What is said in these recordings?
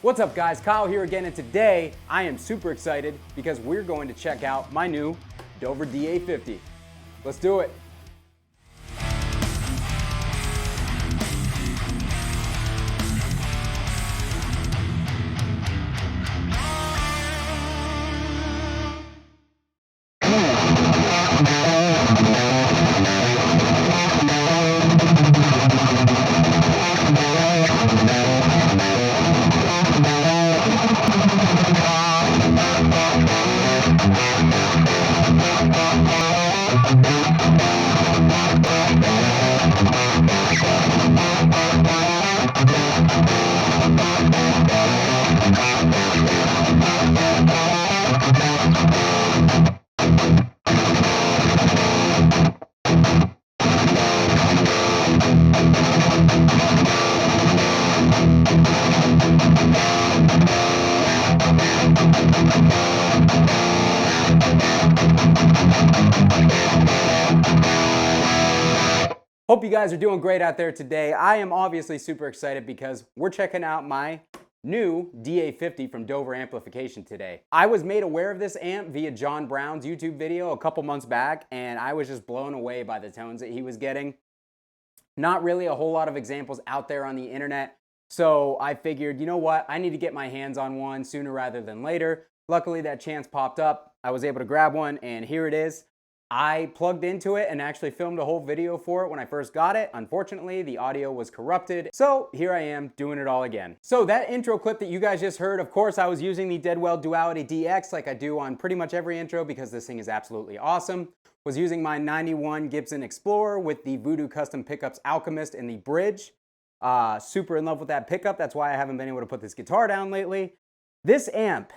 What's up guys, Kyle here again, and today I am super excited because we're going to check out my new Dover DA50. Let's do it. Hope you guys are doing great out there today. I am obviously super excited because we're checking out my new DA50 from Dover Amplification today. I was made aware of this amp via John Brown's YouTube video a couple months back, and I was just blown away by the tones that he was getting. Not really a whole lot of examples out there on the internet, so I figured, you know what, I need to get my hands on one sooner rather than later. Luckily that chance popped up. I was able to grab one, and here it is. I plugged into it and actually filmed a whole video for it when I first got it. Unfortunately, the audio was corrupted, so here I am doing it all again. So that intro clip that you guys just heard, of course, I was using the Deadweald Duality DX like I do on pretty much every intro because this thing is absolutely awesome. Was using my 91 Gibson Explorer with the Voodoo Custom Pickups Alchemist in the bridge. Super in love with that pickup. That's why I haven't been able to put this guitar down lately. This amp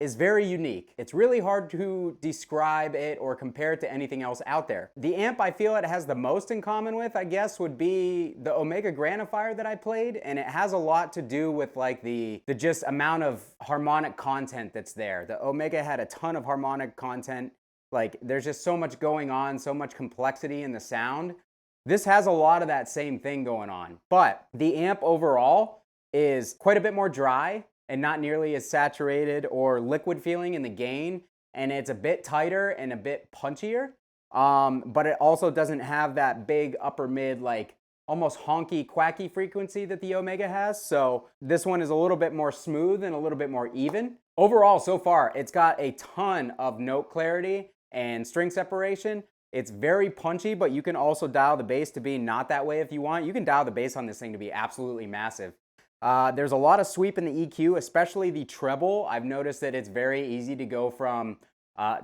is very unique. It's really hard to describe it or compare it to anything else out there. The amp I feel it has the most in common with, I guess, would be the Omega Grandifier that I played, and it has a lot to do with like the just amount of harmonic content that's there. The Omega had a ton of harmonic content. Like there's just so much going on, so much complexity in the sound. This has a lot of that same thing going on, but the amp overall is quite a bit more dry and not nearly as saturated or liquid feeling in the gain, and it's a bit tighter and a bit punchier, but it also doesn't have that big upper mid, like almost honky quacky frequency that the Omega has. So this one is a little bit more smooth and a little bit more even. Overall, so far, it's got a ton of note clarity and string separation. It's very punchy, but you can also dial the bass to be not that way if you want. You can dial the bass on this thing to be absolutely massive. There's a lot of sweep in the EQ, especially the treble. I've noticed that it's very easy to go from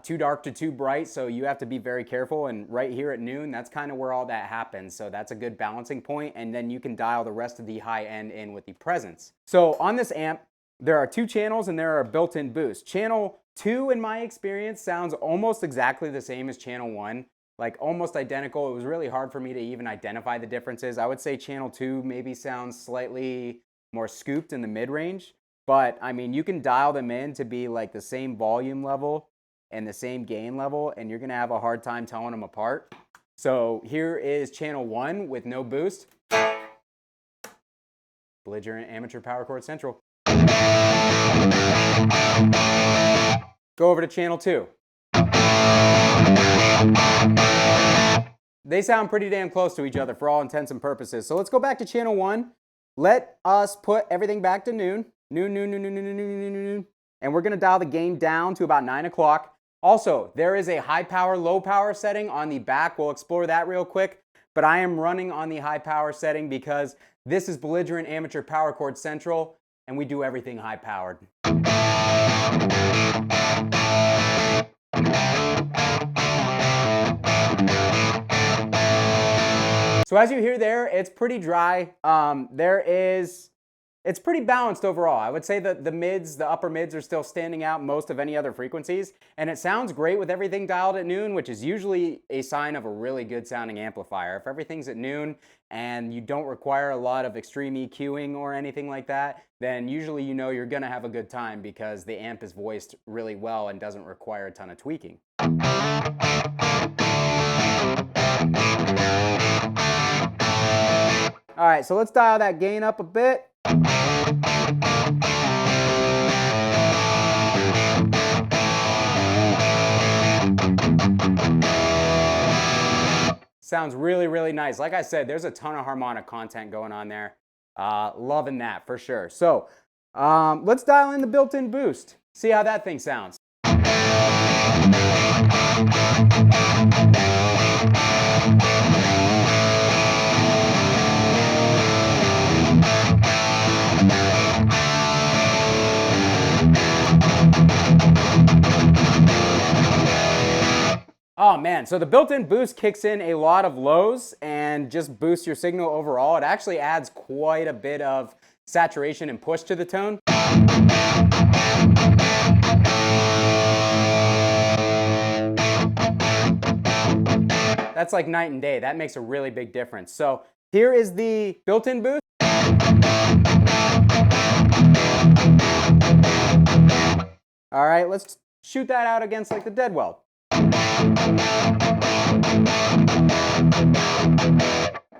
too dark to too bright, so you have to be very careful, and right here at noon, that's kind of where all that happens, so that's a good balancing point, and then you can dial the rest of the high end in with the presence. So on this amp, there are two channels and there are built-in boosts. Channel 2, in my experience, sounds almost exactly the same as channel 1, like almost identical. It was really hard for me to even identify the differences. I would say channel 2 maybe sounds slightly more scooped in the mid-range, but I mean, you can dial them in to be like the same volume level and the same gain level, and you're gonna have a hard time telling them apart. So here is channel 1 with no boost. Belligerent Amateur Power Chord Central. Go over to channel 2. They sound pretty damn close to each other for all intents and purposes. So let's go back to channel 1. Let us put everything back to noon. Noon. And we're gonna dial the gain down to about 9 o'clock. Also, there is a high power, low power setting on the back. We'll explore that real quick. But I am running on the high power setting because this is Belligerent Amateur Power Chord Central, and we do everything high powered. So as you hear there, it's pretty dry. It's pretty balanced overall. I would say that the upper mids are still standing out most of any other frequencies, and it sounds great with everything dialed at noon, which is usually a sign of a really good sounding amplifier. If everything's at noon and you don't require a lot of extreme EQing or anything like that, then usually you know you're gonna have a good time because the amp is voiced really well and doesn't require a ton of tweaking. All right, so let's dial that gain up a bit. Sounds really, really nice. Like I said, there's a ton of harmonic content going on there. Loving that for sure. So let's dial in the built-in boost. See how that thing sounds. Oh man, so the built-in boost kicks in a lot of lows and just boosts your signal overall. It actually adds quite a bit of saturation and push to the tone. That's like night and day. That makes a really big difference. So here is the built-in boost. All right, let's shoot that out against like the Deadweald.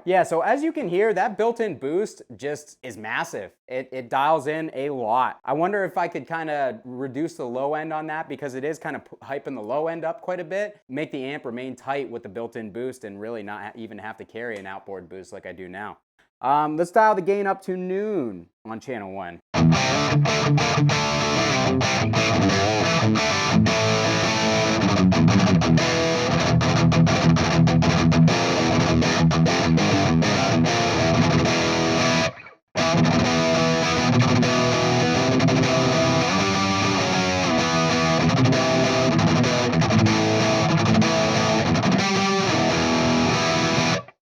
Yeah, so as you can hear, that built-in boost just is massive. It dials in a lot. I wonder if I could kind of reduce the low end on that, because it is kind of hyping the low end up quite a bit. Make the amp remain tight with the built-in boost and really not even have to carry an outboard boost like I do now. Let's dial the gain up to noon on channel 1.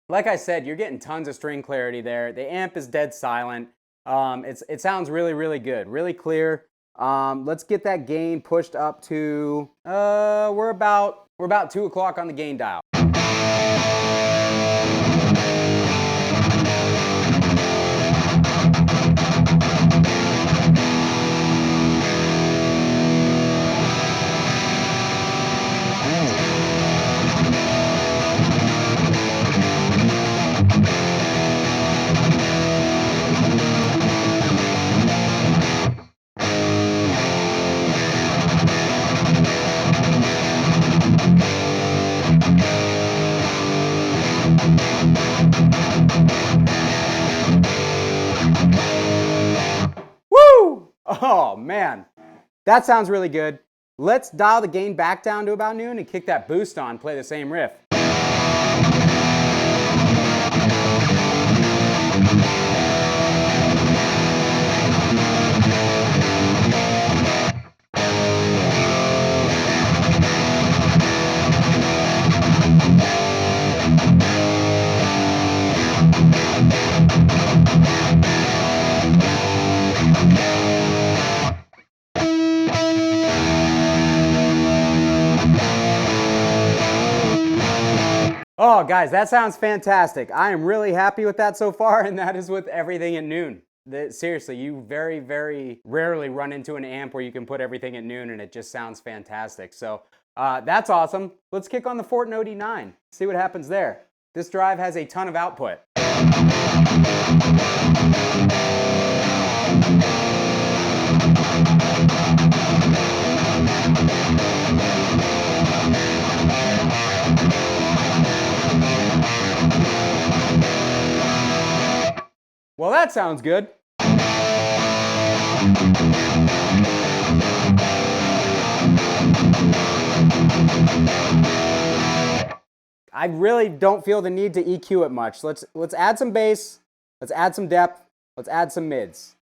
Like I said, you're getting tons of string clarity there. The amp is dead silent. It sounds really, really good, really clear. Let's get that gain pushed up to, we're about 2 o'clock on the gain dial. Woo! Oh man, that sounds really good. Let's dial the gain back down to about noon and kick that boost on, play the same riff. Oh, guys, that sounds fantastic. I am really happy with that so far, and that is with everything at noon. Seriously, you very, very rarely run into an amp where you can put everything at noon and it just sounds fantastic. So that's awesome. Let's kick on the Fortin OD9, see what happens there. This drive has a ton of output. Well, that sounds good. I really don't feel the need to EQ it much. Let's add some bass, let's add some depth, let's add some mids.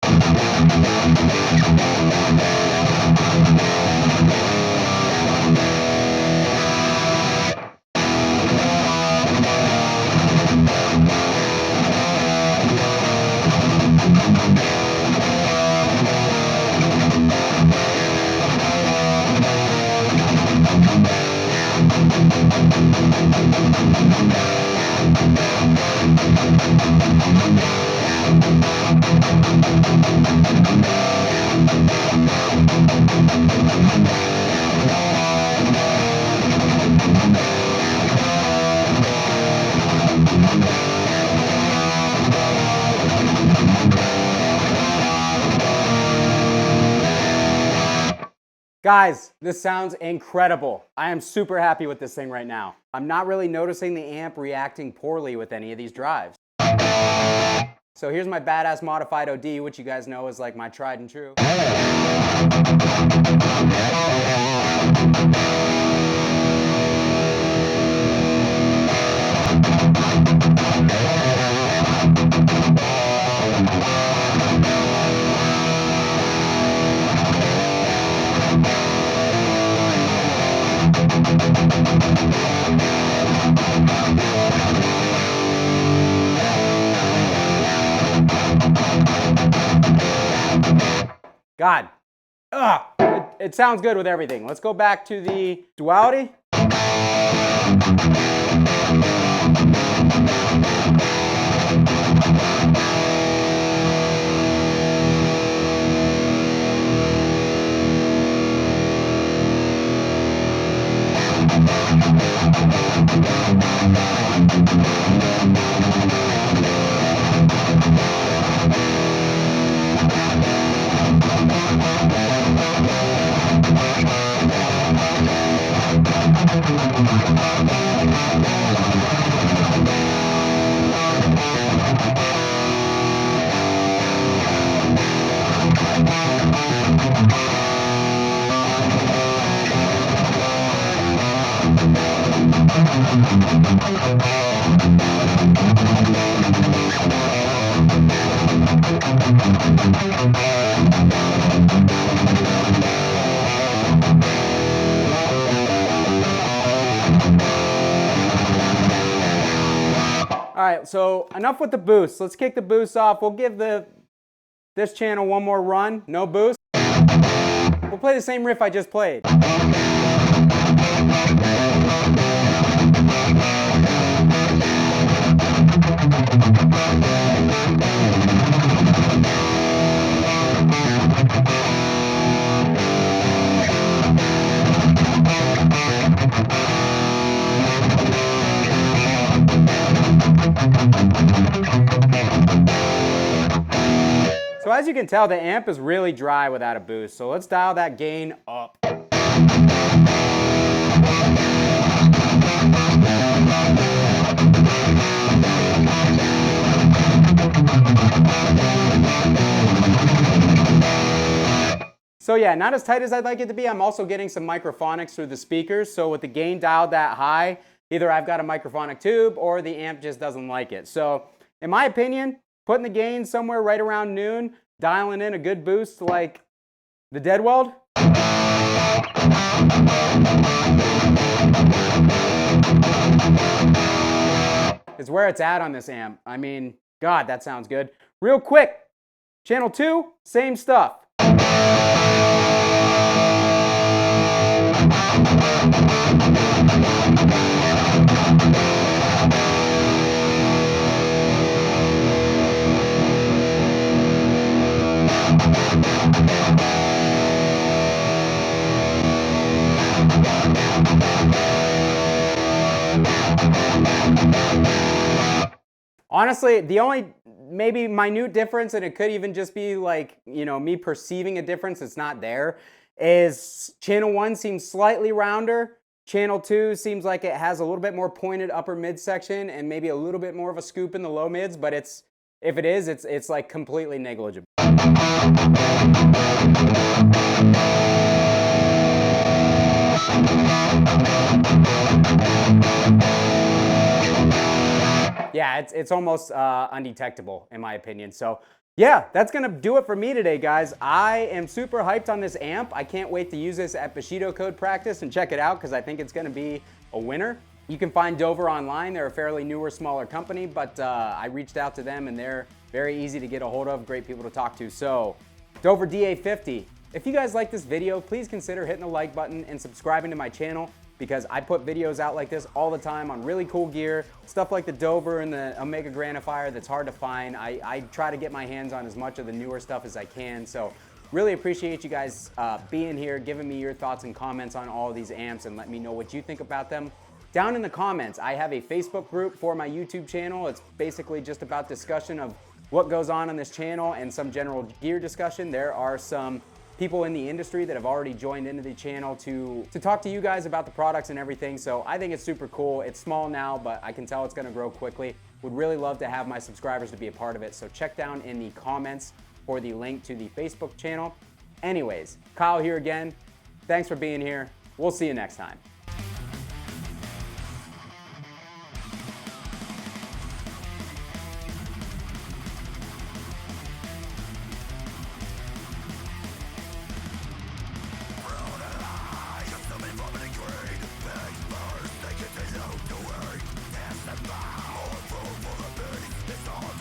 Guys, this sounds incredible. I am super happy with this thing right now. I'm not really noticing the amp reacting poorly with any of these drives. So here's my badass modified OD, which you guys know is like my tried and true. God, it sounds good with everything. Let's go back to the Duality. All right, so enough with the boost. Let's kick the boost off. We'll give this channel one more run. No boost. We'll play the same riff I just played. So as you can tell, the amp is really dry without a boost. So let's dial that gain up. So yeah, not as tight as I'd like it to be. I'm also getting some microphonics through the speakers. So with the gain dialed that high, either I've got a microphonic tube or the amp just doesn't like it. So in my opinion, putting the gain somewhere right around noon, dialing in a good boost like the Deadweald. Is where it's at on this amp. I mean, God, that sounds good. Real quick, channel 2, same stuff. Honestly, the only maybe minute difference, and it could even just be like, you know, me perceiving a difference that's not there, is channel 1 seems slightly rounder. Channel 2 seems like it has a little bit more pointed upper midsection and maybe a little bit more of a scoop in the low mids, but if it is, it's like completely negligible. Yeah, it's almost undetectable in my opinion. So yeah, that's gonna do it for me today, guys. I am super hyped on this amp. I can't wait to use this at Bushido Code practice and check it out because I think it's gonna be a winner. You can find Dover online. They're a fairly newer, smaller company, but I reached out to them and they're very easy to get a hold of, great people to talk to. So Dover DA50. If you guys like this video, please consider hitting the like button and subscribing to my channel, because I put videos out like this all the time on really cool gear, stuff like the Dover and the Omega Grandifier that's hard to find. I try to get my hands on as much of the newer stuff as I can. So really appreciate you guys being here, giving me your thoughts and comments on all of these amps, and let me know what you think about them. Down in the comments, I have a Facebook group for my YouTube channel. It's basically just about discussion of what goes on this channel and some general gear discussion. There are some people in the industry that have already joined into the channel to talk to you guys about the products and everything. So I think it's super cool. It's small now, but I can tell it's gonna grow quickly. Would really love to have my subscribers to be a part of it. So check down in the comments for the link to the Facebook channel. Anyways, Kyle here again. Thanks for being here. We'll see you next time.